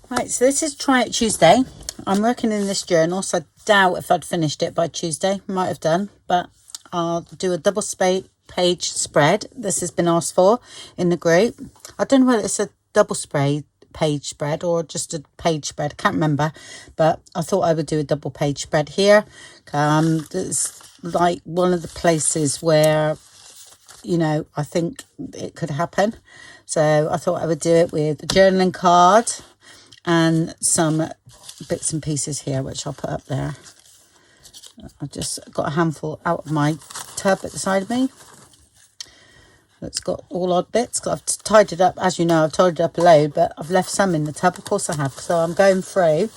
Right, so this is Try It Tuesday. I'm working in this journal, so I doubt if I'd finished it by Tuesday. Might have done, but I'll do a double page spread. This has been asked for in the group. I don't know whether it's a double page spread or just a page spread. I can't remember, but I thought I would do a double page spread here. It's like one of the places where, you know, I think it could happen. So I thought I would do it with a journaling card and some bits and pieces here, which I'll put up there. I've just got a handful out of my tub at the side of me. It's got all odd bits. I've tied it up, as you know, I've tied it up a load, but I've left some in the tub. Of course I have. So I'm going through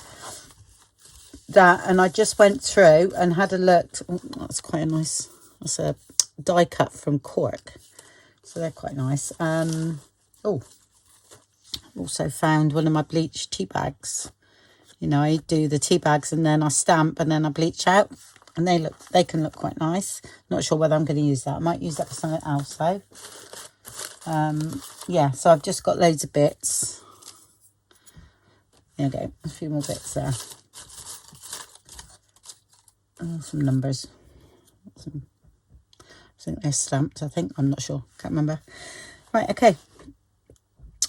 that, and I just went through and had a look. Oh, that's quite a nice, that's a die cut from cork. So they're quite nice. Also found one of my bleached tea bags. You know, I do the tea bags and then I stamp and then I bleach out, and they can look quite nice. Not sure whether I'm going to use that. I might use that for something else though. Yeah, so I've just got loads of bits. There we go, a few more bits there. Some numbers. I think they're stamped, I'm not sure, can't remember. Right, okay.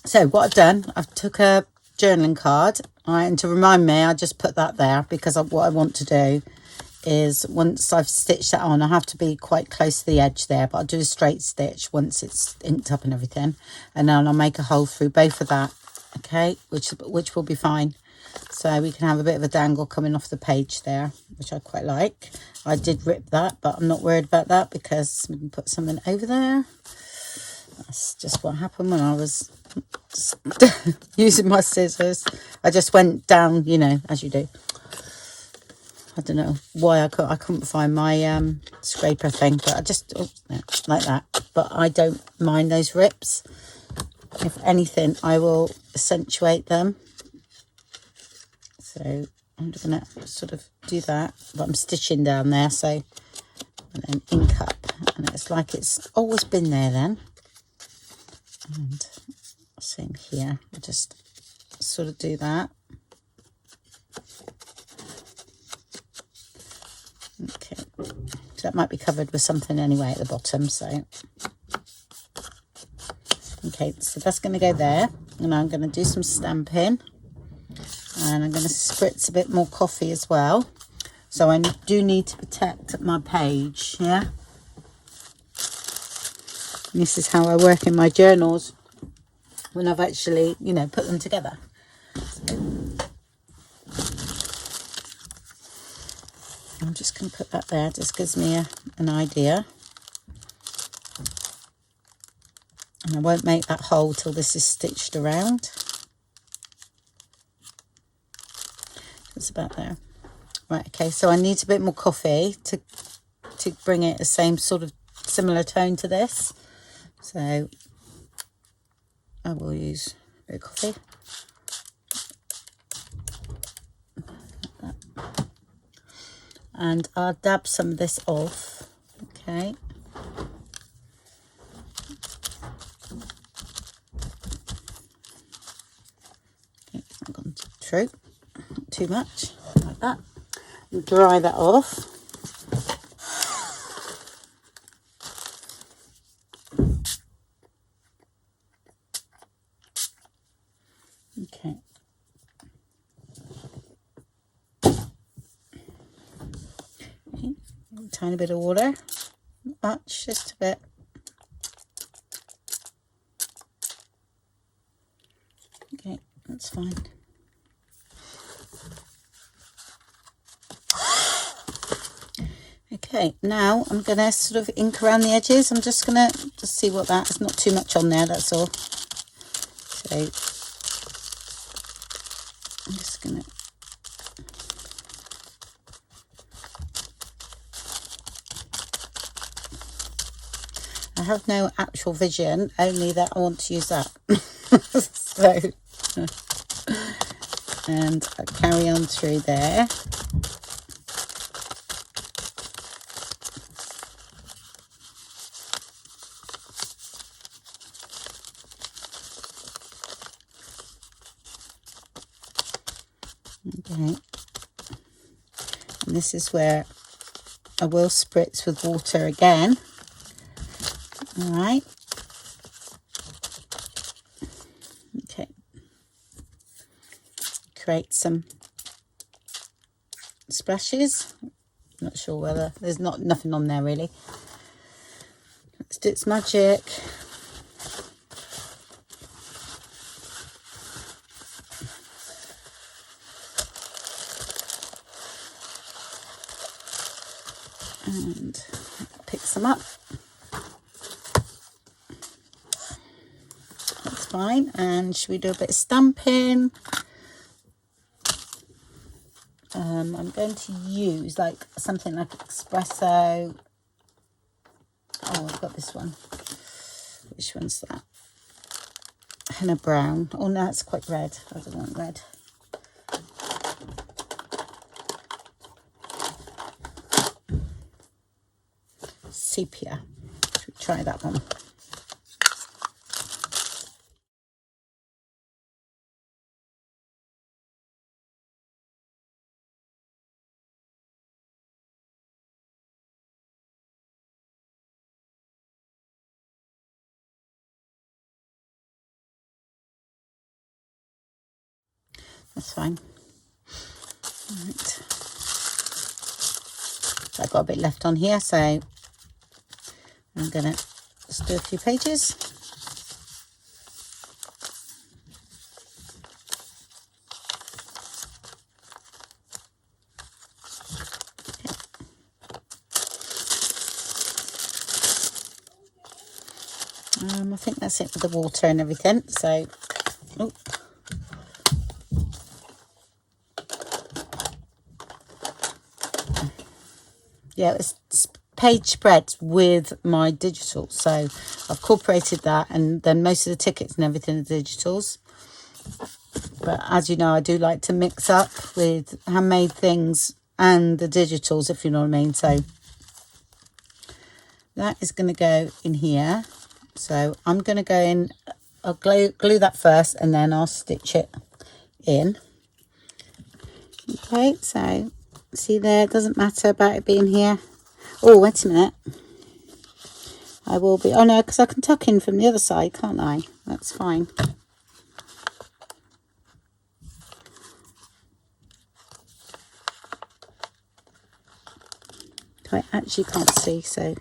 So what I've done, I've took a journaling card, and to remind me, I just put that there because what I want to do is, once I've stitched that on, I have to be quite close to the edge there, but I'll do a straight stitch once it's inked up and everything, and then I'll make a hole through both of that, okay, which will be fine. So we can have a bit of a dangle coming off the page there, which I quite like. I did rip that, but I'm not worried about that because we can put something over there. That's just what happened when I was using my scissors. I just went down, you know, as you do. I don't know why I couldn't find my scraper thing, but I just like that. But I don't mind those rips. If anything, I will accentuate them. So I'm just gonna sort of do that, but I'm stitching down there, so, and then ink up, and it's like it's always been there then. And same here, I'll just sort of do that. Okay, so that might be covered with something anyway at the bottom, so okay, so that's going to go there, and I'm going to do some stamping, and I'm going to spritz a bit more coffee as well. So I do need to protect my page, yeah. And this is how I work in my journals when I've actually, you know, put them together. So I'm just going to put that there, just gives me an idea. And I won't make that hole till this is stitched around. It's about there. Right, okay, so I need a bit more coffee to bring it the same sort of similar tone to this. So I will use a bit of coffee. Like that. And I'll dab some of this off, okay. It's not gone through too much, like that. And dry that off. Okay. A tiny bit of water, not much, just a bit. Okay, that's fine. Okay, now I'm going to sort of ink around the edges. I'm just going to see what that is. Not too much on there, that's all. So I'm just going to I have no actual vision, only that I want to use that. So, and I'll carry on through there. Okay. And this is where I will spritz with water again. All right. Okay. Create some splashes. Not sure whether there's nothing on there really. Let's do its magic. And pick some up. That's fine. And should we do a bit of stamping? I'm going to use like something like espresso. Oh, I've got this one. Which one's that? Henna brown. Oh no, it's quite red. I don't want red. Sepia. Should we try that one? That's fine. Right. So I've got a bit left on here, so I'm gonna just do a few pages. I think that's it with the water and everything. So, oh. Yeah, it's page spreads with my digitals. So I've incorporated that, and then most of the tickets and everything are digitals. But as you know, I do like to mix up with handmade things and the digitals, if you know what I mean. So that is going to go in here. So I'm going to go in, I'll glue that first, and then I'll stitch it in. Okay, so see there, it doesn't matter about it being here. Oh, wait a minute. I will be, oh no, because I can tuck in from the other side, can't I? That's fine. I actually can't see, so.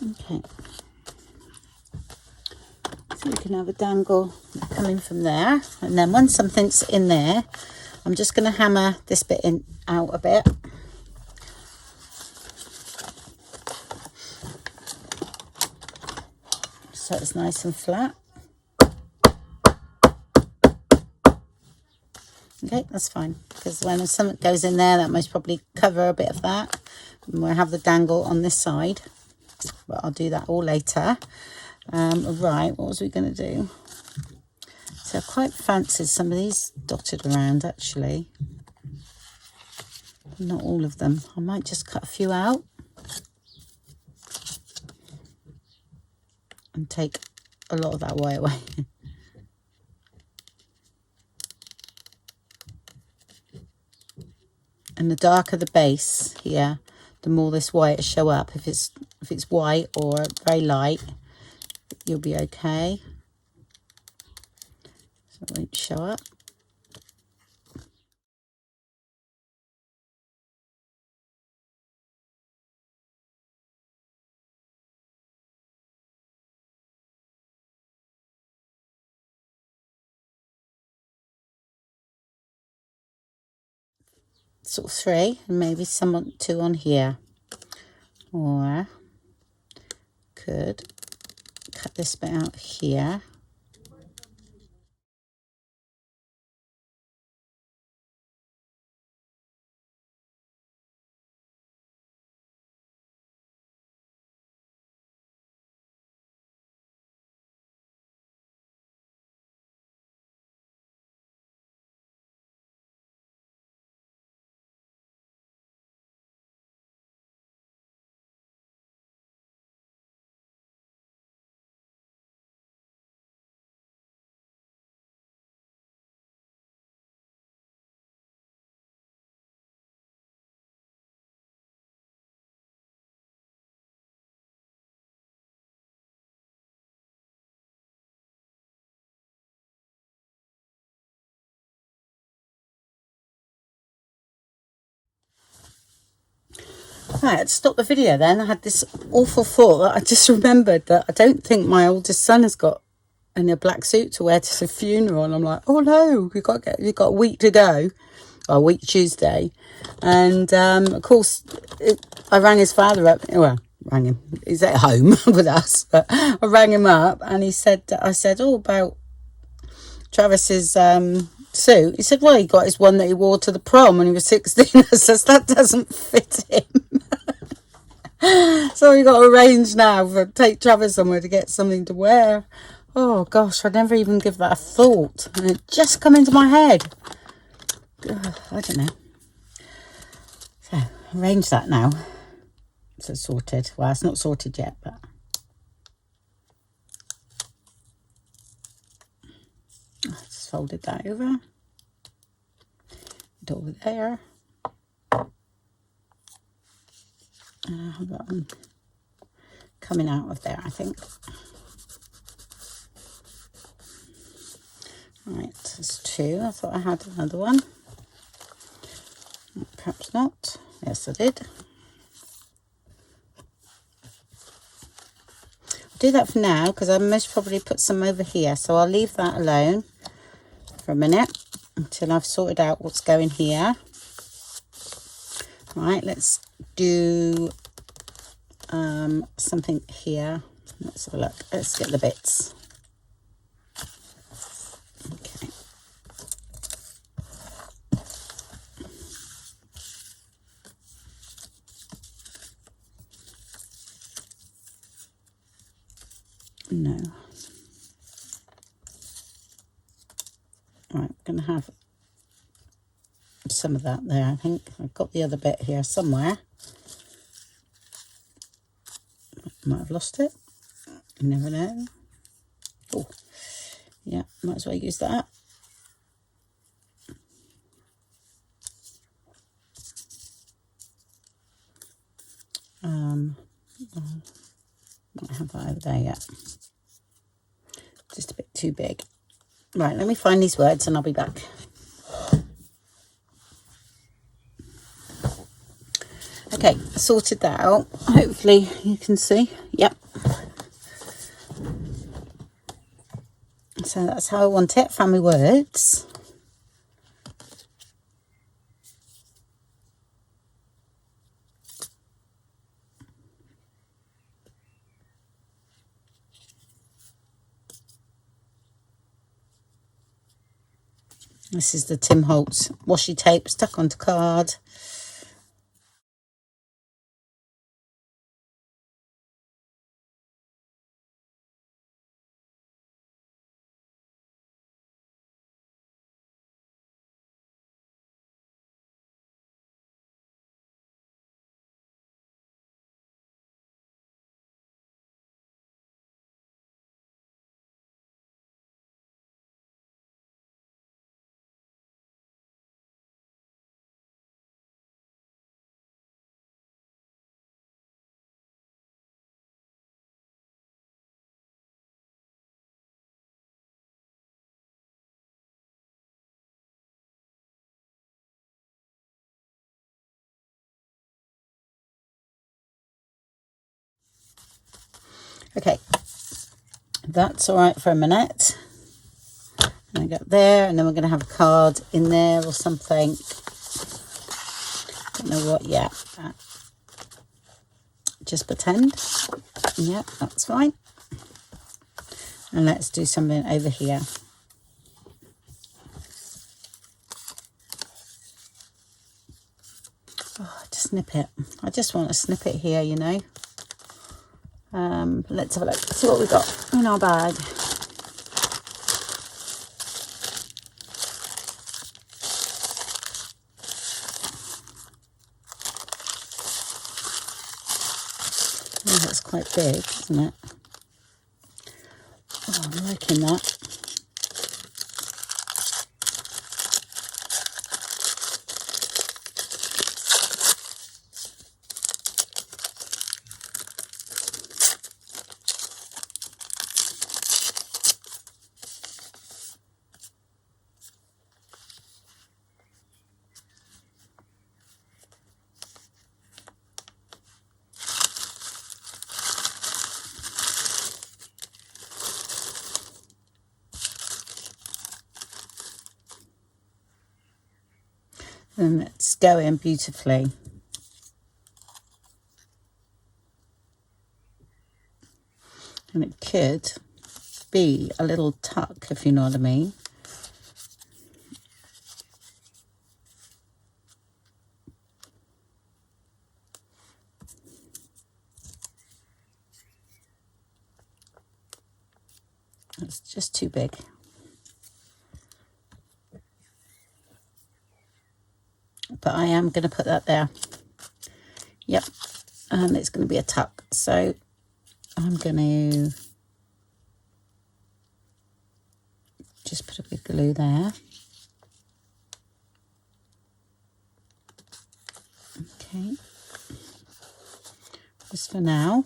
Okay. So we can have a dangle coming from there. And then once something's in there, I'm just going to hammer this bit in out a bit. So it's nice and flat. Okay, that's fine, because when something goes in there, that most probably cover a bit of that. And we'll have the dangle on this side, but I'll do that all later. Right, what was we going to do? So I quite fancied some of these dotted around, actually. Not all of them. I might just cut a few out and take a lot of that white away. And the darker the base here, the more this white will show up. If it's white or very light, you'll be okay. So it won't show up. Sort of 3, and maybe some 2 on here. Or could cut this bit out here. Right, stop the video then. I had this awful thought that I just remembered that I don't think my oldest son has got any black suit to wear to the funeral, and I'm like, oh no, you've got a week to go, or a week Tuesday. And of course I rang his father up. Well, rang him, he's at home with us, but I rang him up and he said, I said, oh, about Travis's suit. He said, well, he got his one that he wore to the prom when he was 16. I says, that doesn't fit him. So we got to arrange now for take Travis somewhere to get something to wear. Oh gosh, I never even give that a thought, and it just come into my head. I don't know. So arrange that now. So it's sorted. Well, it's not sorted yet, but I just folded that over. It over there. I have that one coming out of there, I think. Right, there's two. I thought I had another one. Perhaps not. Yes, I did. I'll do that for now because I most probably put some over here. So I'll leave that alone for a minute until I've sorted out what's going here. Right, let's do something here. Let's have a look. Let's get the bits. Okay. No. Right, I'm going to have some of that there, I think. I've got the other bit here somewhere. Might have lost it. You never know. Oh, yeah, might as well use that. Might have that over there yet. Just a bit too big. Right, let me find these words and I'll be back. Okay, sorted that out. Hopefully you can see. Yep. So that's how I want it. Family words. This is the Tim Holtz washi tape stuck onto card. Okay, that's all right for a minute. And I got there, and then we're going to have a card in there or something. Don't know what yet. Just pretend. Yeah, that's fine. And let's do something over here. Oh, just snip it. I just want to snip it here, you know. Let's have a look. See what we got in our bag. Oh, that's quite big, isn't it? Oh, I'm liking that. and it's going beautifully. And it could be a little tuck, if you know what I mean. It's just too big. But I am going to put that there. Yep. And it's going to be a tuck. So I'm going to just put a bit of glue there. Okay. Just for now.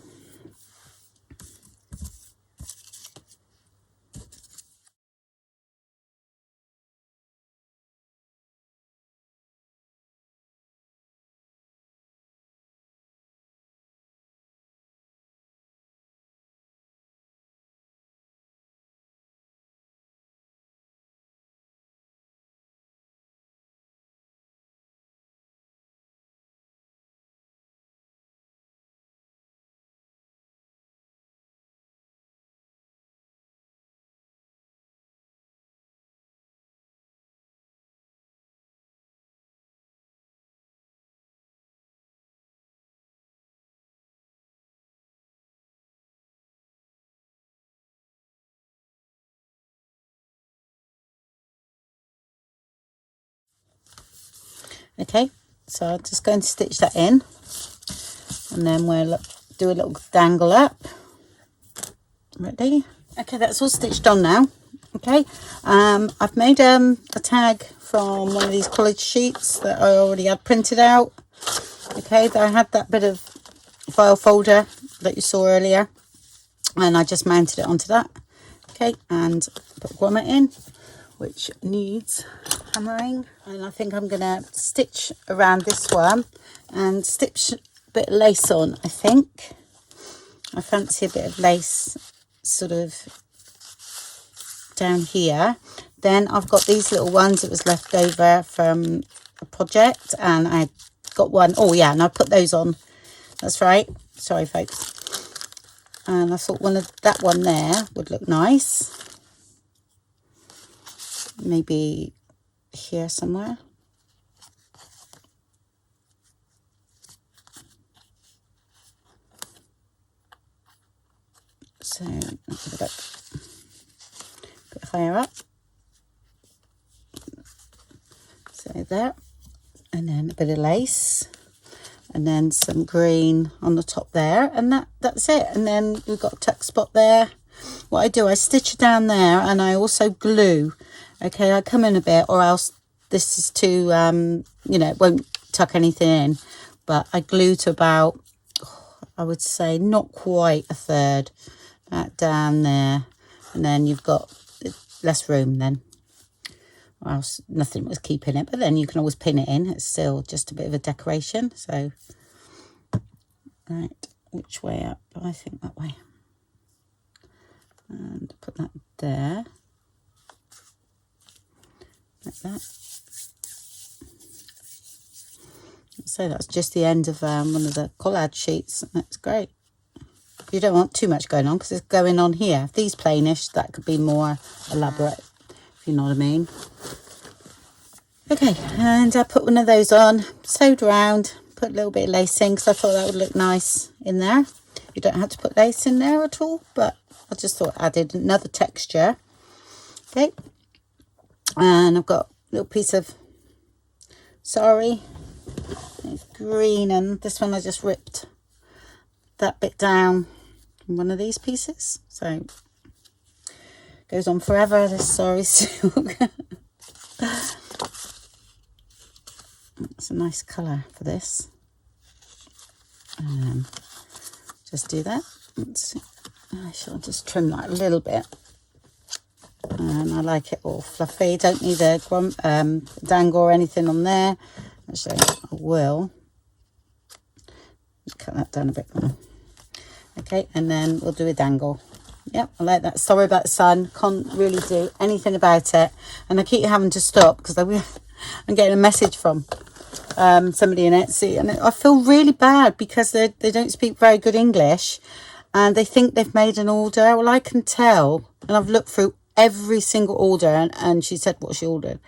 Okay, so I'm just going to stitch that in, and then we'll do a little dangle up. Ready? Okay, that's all stitched on now. Okay, I've made a tag from one of these college sheets that I already had printed out. Okay, I had that bit of file folder that you saw earlier, and I just mounted it onto that. Okay, and put grommet in, which needs hammering, and I think I'm gonna stitch around this one and stitch a bit of lace on. I think I fancy a bit of lace sort of down here. Then I've got these little ones that was left over from a project, and I got one. Oh yeah, and I put those on. That's right, sorry folks. And I thought that one there would look nice, maybe here somewhere. So let's have a look. Bit higher up. So there, and then a bit of lace, and then some green on the top there, and that's it. And then we've got a tuck spot there. What I do, I stitch it down there, and I also glue. Okay, I come in a bit, or else this is too, you know, it won't tuck anything in. But I glue to about, I would say, not quite a third. That down there. And then you've got less room then. Or else nothing was keeping it. But then you can always pin it in. It's still just a bit of a decoration. So, right, which way up? I think that way. And put that there. Like that. So that's just the end of one of the collage sheets. That's great. You don't want too much going on because it's going on here. If these plainish, that could be more elaborate, if you know what I mean. Okay, and I put one of those on, sewed around, put a little bit of lace in because I thought that would look nice in there. You don't have to put lace in there at all, but I just thought I added another texture. Okay, and I've got a little piece of sari. It's green, and this one I just ripped that bit down from one of these pieces, so goes on forever, this sari silk. It's a nice colour for this. Just do that. I shall just trim that a little bit, and I like it all fluffy. Don't need a dangle or anything on there. Actually, I will cut that down a bit more. Okay, and then we'll do a dangle. Yep, I like that. Sorry about the sun. Can't really do anything about it. And I keep having to stop because I'm getting a message from somebody in Etsy, and I feel really bad because they don't speak very good English, and they think they've made an order. Well, I can tell, and I've looked through every single order, and she said what she ordered,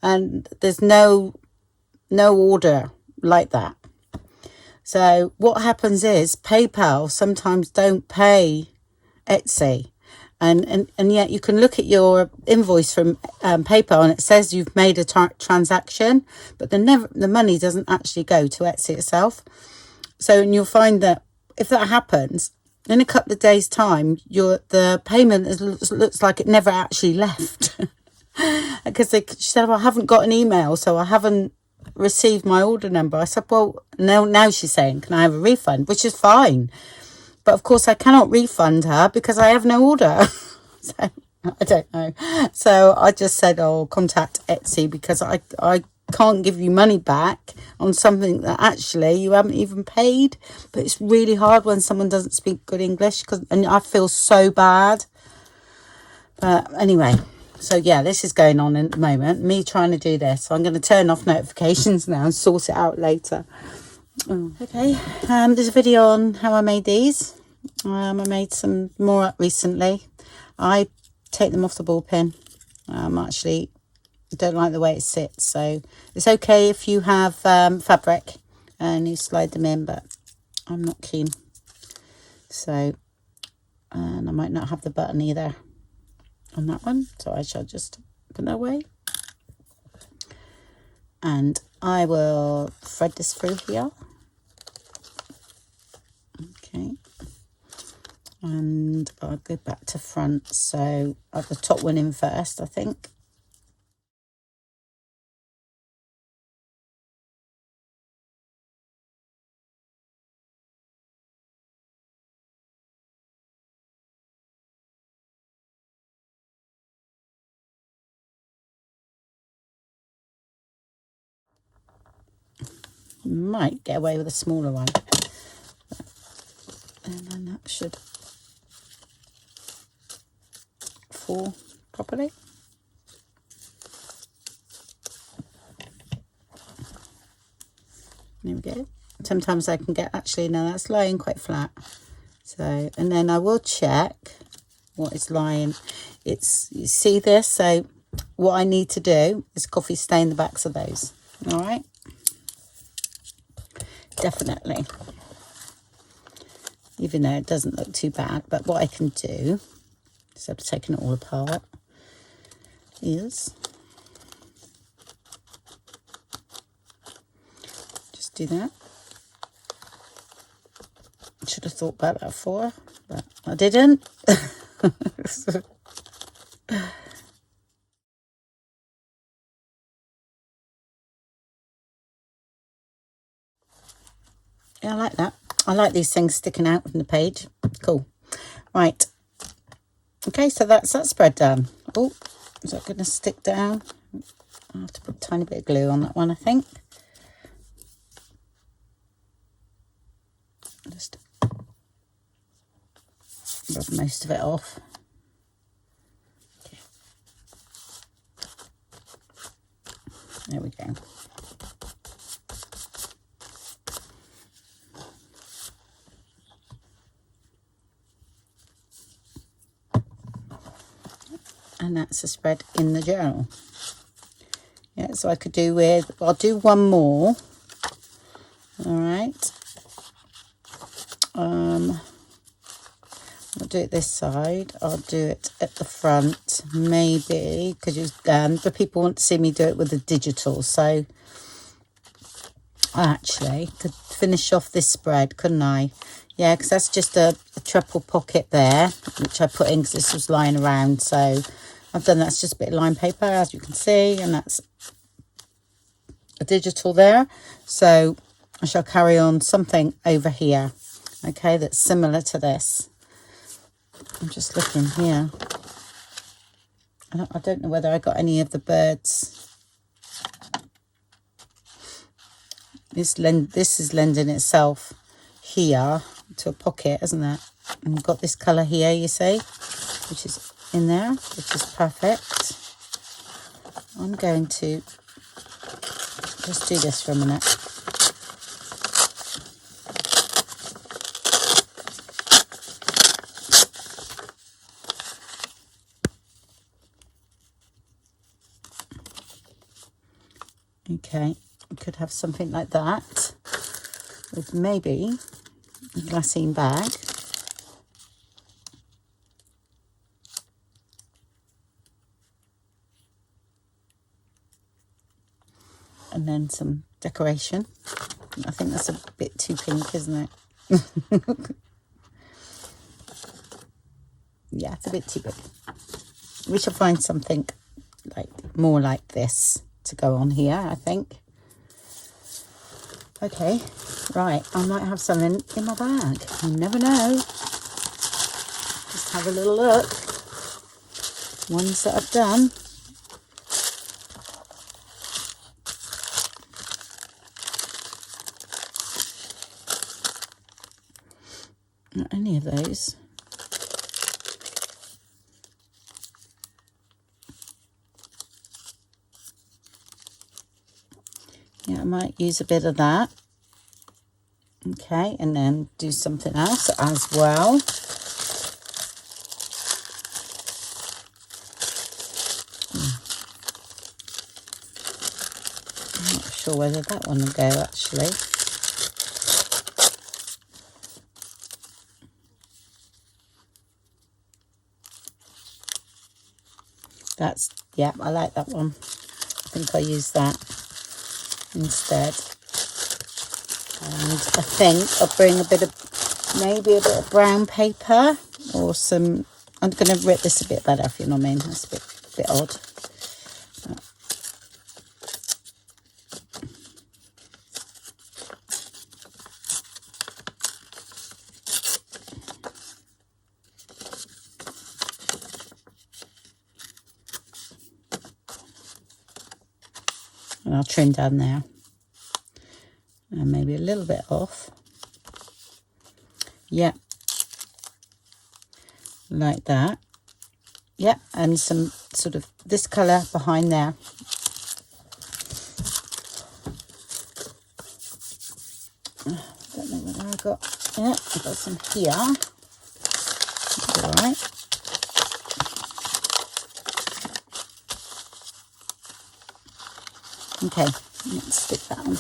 and there's no order like that. So what happens is PayPal sometimes don't pay Etsy, and yet you can look at your invoice from PayPal and it says you've made a transaction, but the money doesn't actually go to Etsy itself. So, and you'll find that if that happens in a couple of days' time, the payment looks like it never actually left. Because she said, well, I haven't got an email, so I haven't received my order number. I said, well, now she's saying, can I have a refund? Which is fine. But of course I cannot refund her because I have no order. So I don't know. So I just said, oh, contact Etsy, because I can't give you money back on something that actually you haven't even paid. But it's really hard when someone doesn't speak good English, and I feel so bad. But anyway, so yeah, this is going on at the moment, me trying to do this. So I'm going to turn off notifications now and sort it out later. Okay, there's a video on how I made these. I made some more up recently. I take them off the ball pin. Actually don't like the way it sits, so it's okay if you have fabric and you slide them in, but I'm not keen. So, and I might not have the button either on that one, so I shall just put it away. And I will thread this through here. Okay, and I'll go back to front, so I'll have the top one in first, I think. Might get away with a smaller one, and then that should fall properly. There we go. Sometimes I can get, actually no, that's lying quite flat. So, and then I will check what is lying. It's, you see this, so what I need to do is coffee stain the backs of those. All right, definitely, even though it doesn't look too bad. But what I can do, instead of taking it all apart, is just do that. Should have thought about that before, but I didn't. Yeah, I like that. I like these things sticking out from the page. Cool. Right. Okay, so that's that spread done. Oh, is that going to stick down? I'll have to put a tiny bit of glue on that one, I think. Just rub most of it off. Okay. There we go. And that's a spread in the journal. Yeah, so I could do with, I'll do one more. All right. I'll do it this side. I'll do it at the front, maybe, because but people want to see me do it with the digital. So I actually could finish off this spread, couldn't I? Yeah, because that's just a triple pocket there, which I put in because this was lying around. So I've done, that's just a bit of line paper, as you can see, and that's a digital there. So I shall carry on something over here, okay, that's similar to this. I'm just looking here. I don't know whether I got any of the birds. This is lending itself here to a pocket, isn't it? And you've got this colour here, you see, which is in there, which is perfect. I'm going to just do this for a minute. Okay, we could have something like that with maybe a glassine bag. And then some decoration. I think that's a bit too pink, isn't it? Yeah, it's a bit too big. We should find something like more like this to go on here, I think. Okay, right, I might have something in my bag. You never know. Just have a little look. Ones that I've done. Not any of those. Yeah, I might use a bit of that. Okay, and then do something else as well. I'm not sure whether that one will go actually. That's, yeah, I like that one. I think I'll use that instead. And I think I'll bring a bit of, maybe a bit of brown paper or some, I'm going to rip this a bit better, if you know what I mean. That's a bit odd. And I'll trim down there. And maybe a little bit off. Yeah. Like that. Yeah, and some sort of this colour behind there. Don't know whether I got, yeah, I've got some here. That's all right. Okay, let's stick that on.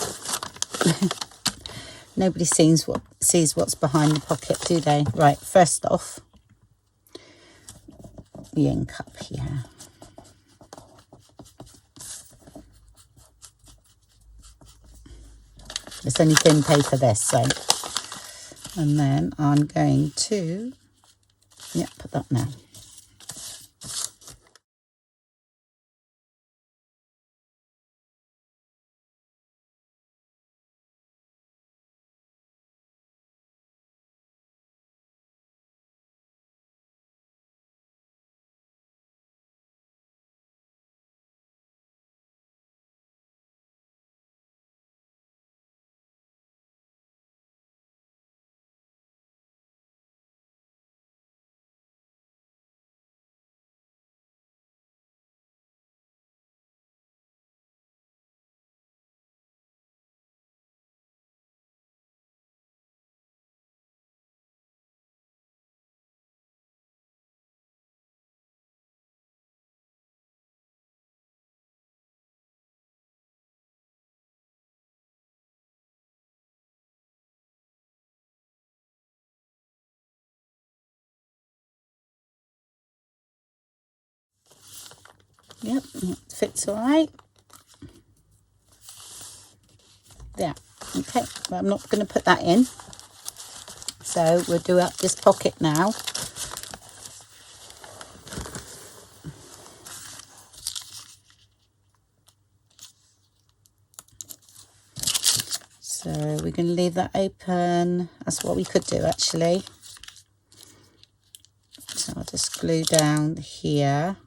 Nobody sees what's behind the pocket, do they? Right, first off, the ink up here. It's only thin paper, this, so. And then I'm going to, yeah, put that now. Yep, it fits all right. There. Okay, well, I'm not going to put that in. So we'll do up this pocket now. So we're going to leave that open. That's what we could do actually. So I'll just glue down here.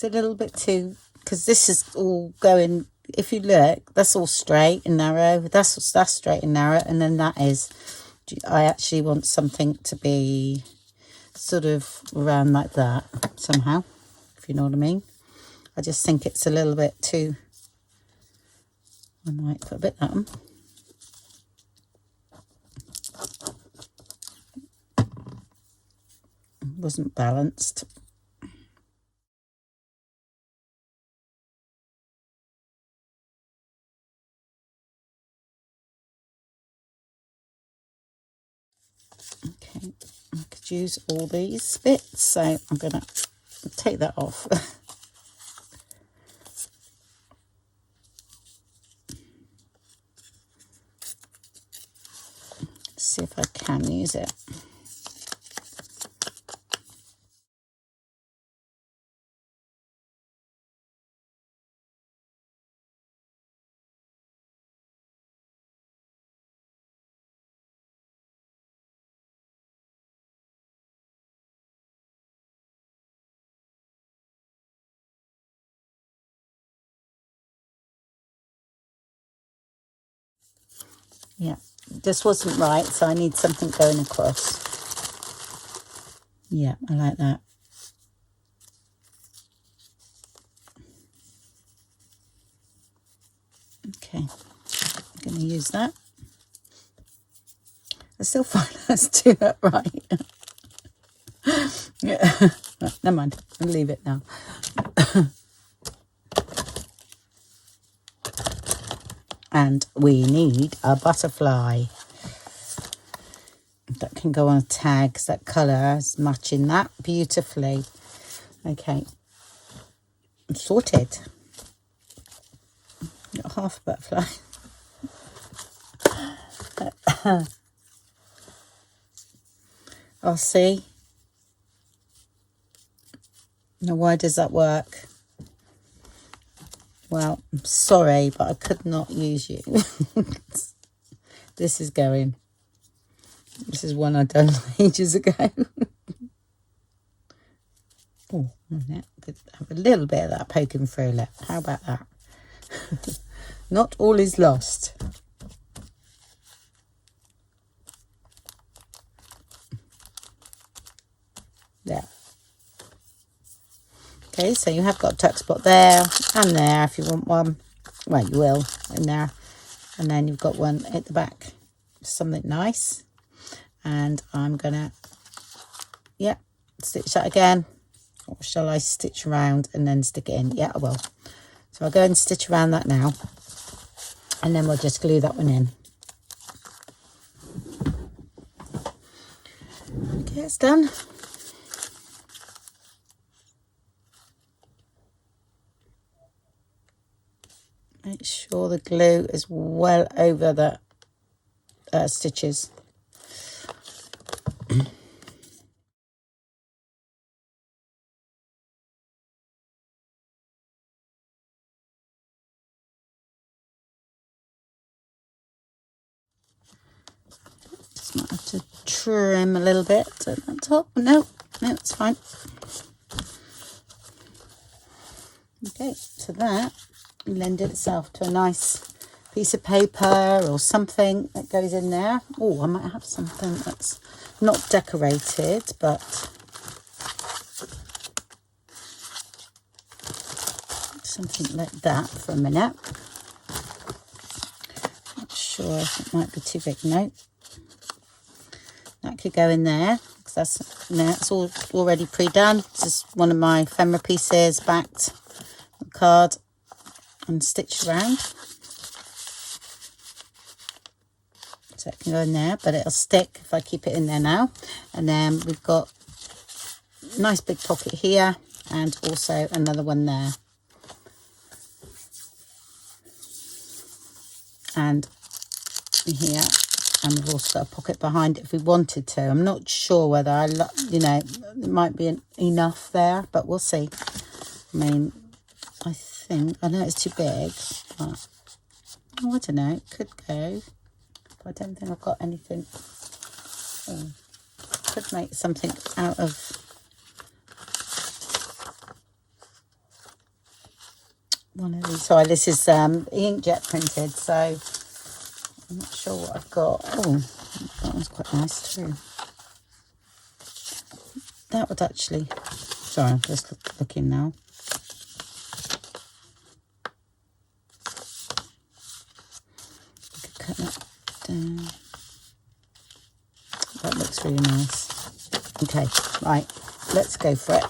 It's a little bit too, because this is all going if you look, that's all straight and narrow. That's straight and narrow, and then that is, I actually want something to be sort of around like that somehow, if you know what I mean. I just think it's a little bit too, I might put a bit that on. Wasn't balanced. Okay, I could use all these bits, so I'm gonna take that off. See if I can use it. Yeah, this wasn't right, so I need something going across. Yeah, I like that. Okay, I'm going to use that. I still find that's too right. Yeah, right, never mind. I'll leave it now. And we need a butterfly that can go on a tag, because that colour is matching that beautifully. Okay, I'm sorted. Got half a butterfly. I'll see. Now, why does that work? Well, I'm sorry, but I could not use you. This is going. This is one I've done ages ago. Oh, yeah, could have a little bit of that poking through. Look, how about that? Not all is lost. There. Okay, so you have got a tuck spot there and there if you want one. Well, you will in there. And then you've got one at the back. Something nice. And I'm going to, yeah, stitch that again. Or shall I stitch around and then stick it in? Yeah, I will. So I'll go and stitch around that now. And then we'll just glue that one in. Okay, it's done. Make sure the glue is well over the stitches. Just might have to trim a little bit at the top. No, it's fine. Okay, so that lend itself to a nice piece of paper or something that goes in there. Oh, I might have something that's not decorated, but something like that for a minute. Not sure if it might be too big. No, that could go in there because that's all already pre-done. This is one of my ephemera pieces, backed card and stitched around. So it can go in there, but it'll stick if I keep it in there now. And then we've got a nice big pocket here and also another one there. And here, and we've also got a pocket behind it if we wanted to. I'm not sure whether it might be enough there, but we'll see. I mean, I know it's too big, but I don't know, it could go. But I don't think I've got anything. Oh, could make something out of. one of these. Sorry, this is inkjet printed, so I'm not sure what I've got. Oh, that one's quite nice too. That would actually, sorry, I'm just looking now. I could cut that down. That looks really nice. Okay, right, let's go for it.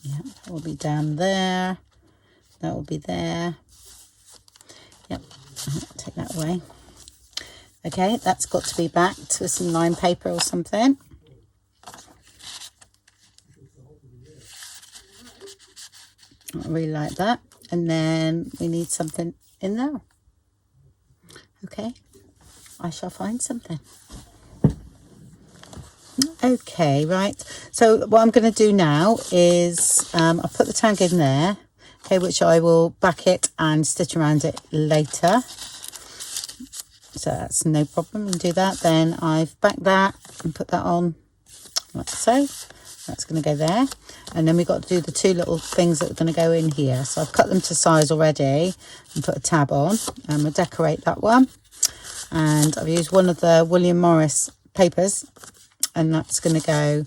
Yeah, that will be down there. That will be there. Yep, take that away. Okay, that's got to be backed with some line paper or something. I really like that. And then we need something in there. Okay, I shall find something. Okay, right. So what I'm going to do now is I'll put the tag in there, okay, which I will back it and stitch around it later. So that's no problem. We can do that. Then I've backed that and put that on like so. That's going to go there. And then we've got to do the two little things that are going to go in here. So I've cut them to size already and put a tab on. And we'll decorate that one. And I've used one of the William Morris papers. And that's going to go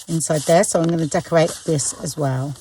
inside there. So I'm going to decorate this as well.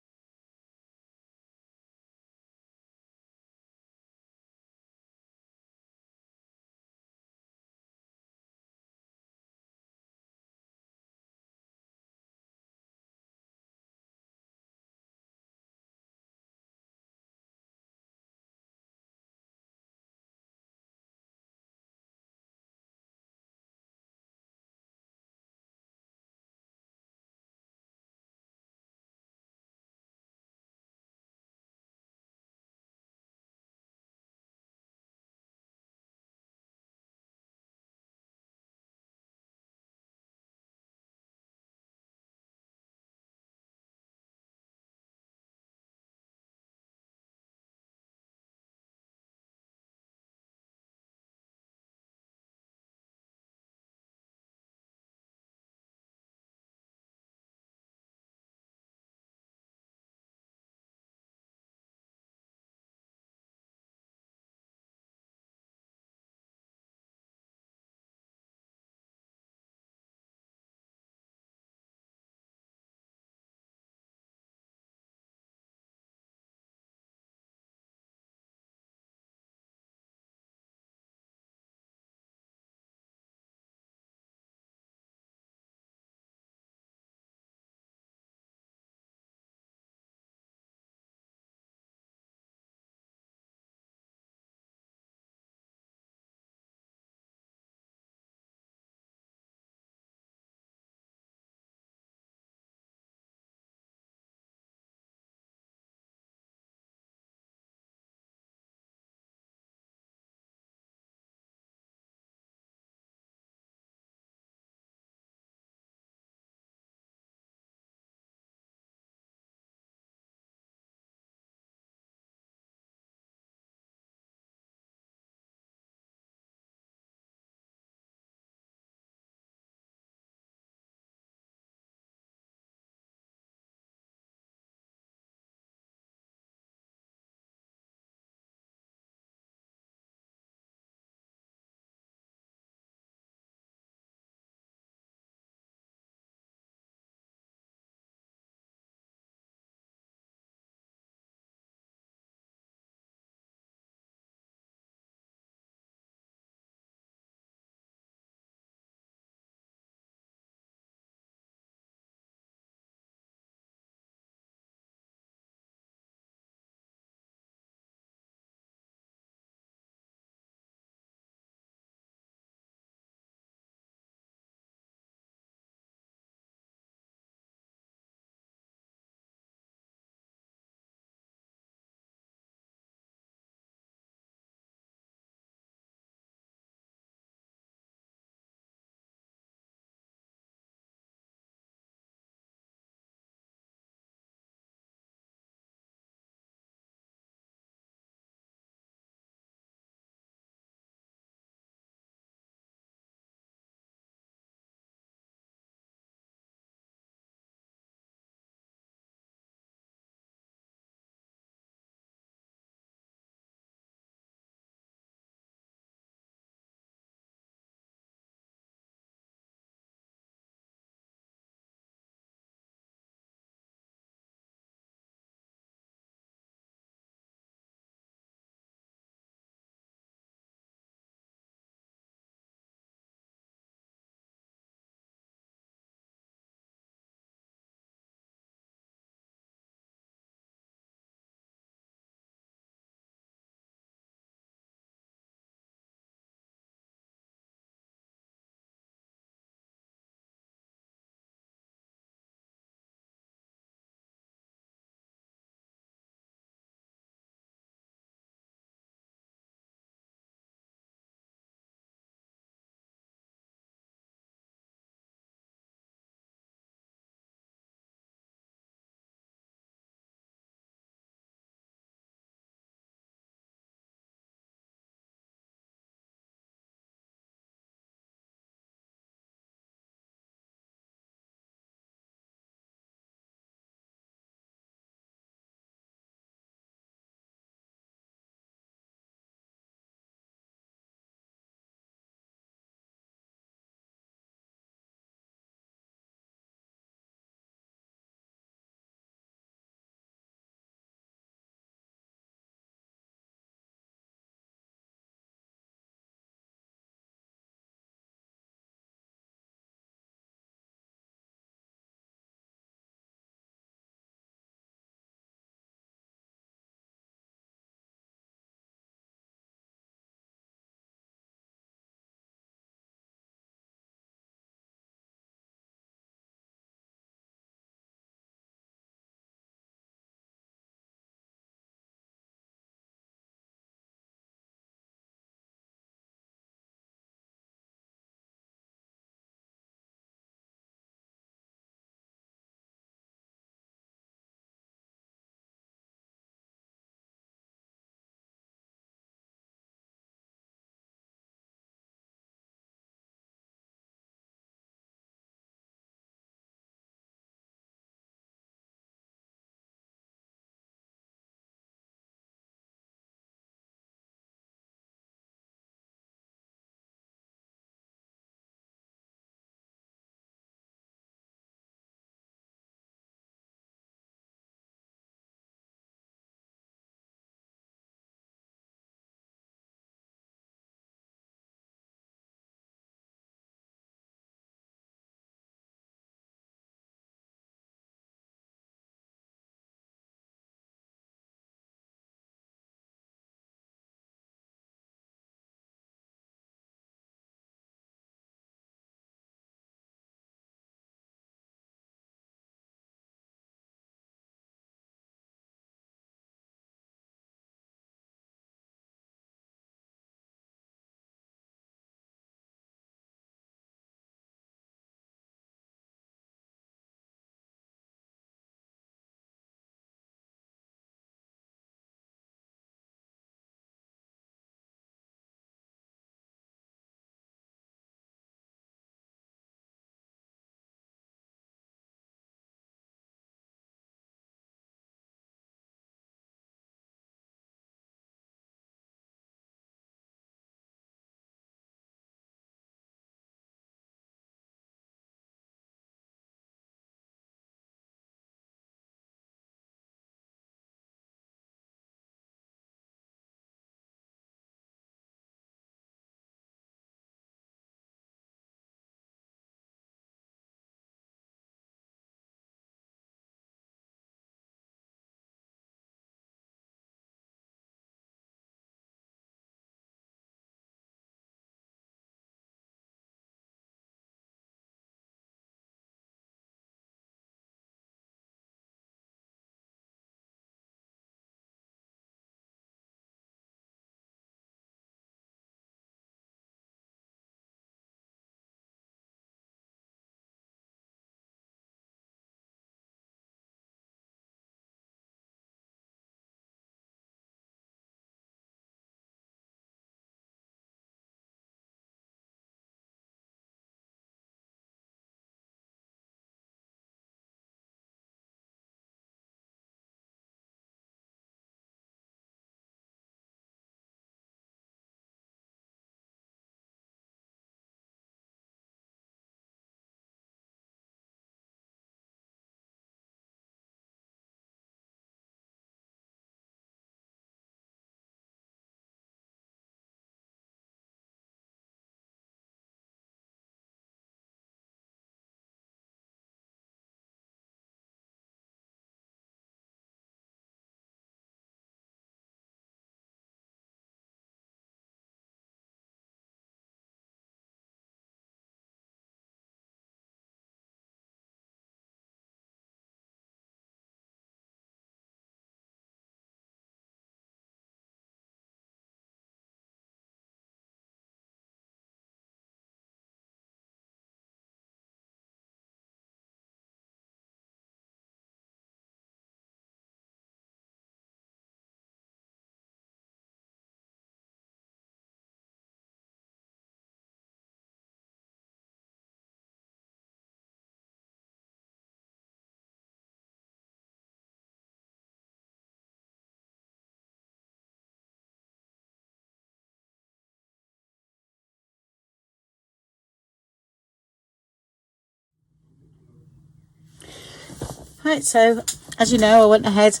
Right, so as you know, I went ahead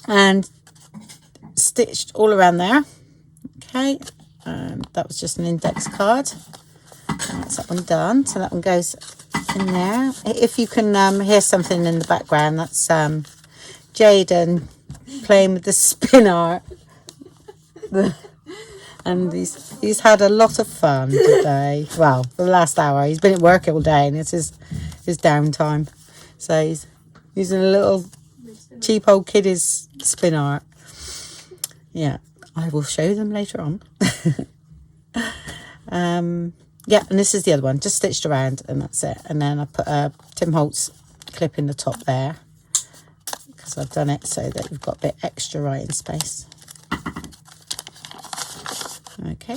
and stitched all around there. Okay, that was just an index card. That's that one done. So that one goes in there. If you can hear something in the background, that's Jaden playing with the spin art. And he's had a lot of fun today. Well, for the last hour. He's been at work all day and it's his downtime. So he's using a little cheap old kiddie's spin art. Yeah, I will show them later on. Yeah, and this is the other one, just stitched around, and that's it. And then I put a Tim Holtz clip in the top there because I've done it so that you've got a bit extra writing space. Okay.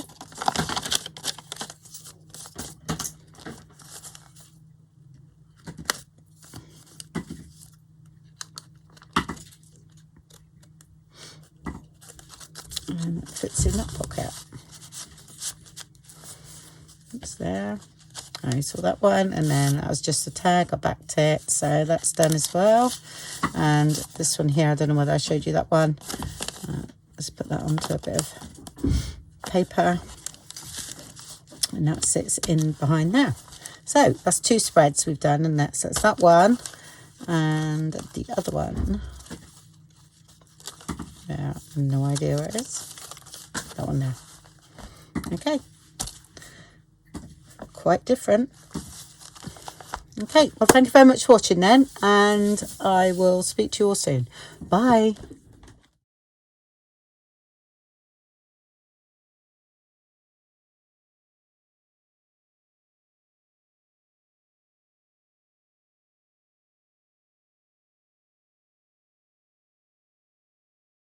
And it fits in that pocket. It's there. I saw that one, and then that was just a tag. I backed it, so that's done as well. And this one here, I don't know whether I showed you that one. Let's put that onto a bit of paper, and that sits in behind there. So that's 2 spreads we've done, and that's that one and the other one. Yeah, no idea where it is. That one there. Okay. Quite different. Okay, well, thank you very much for watching then, and I will speak to you all soon. Bye.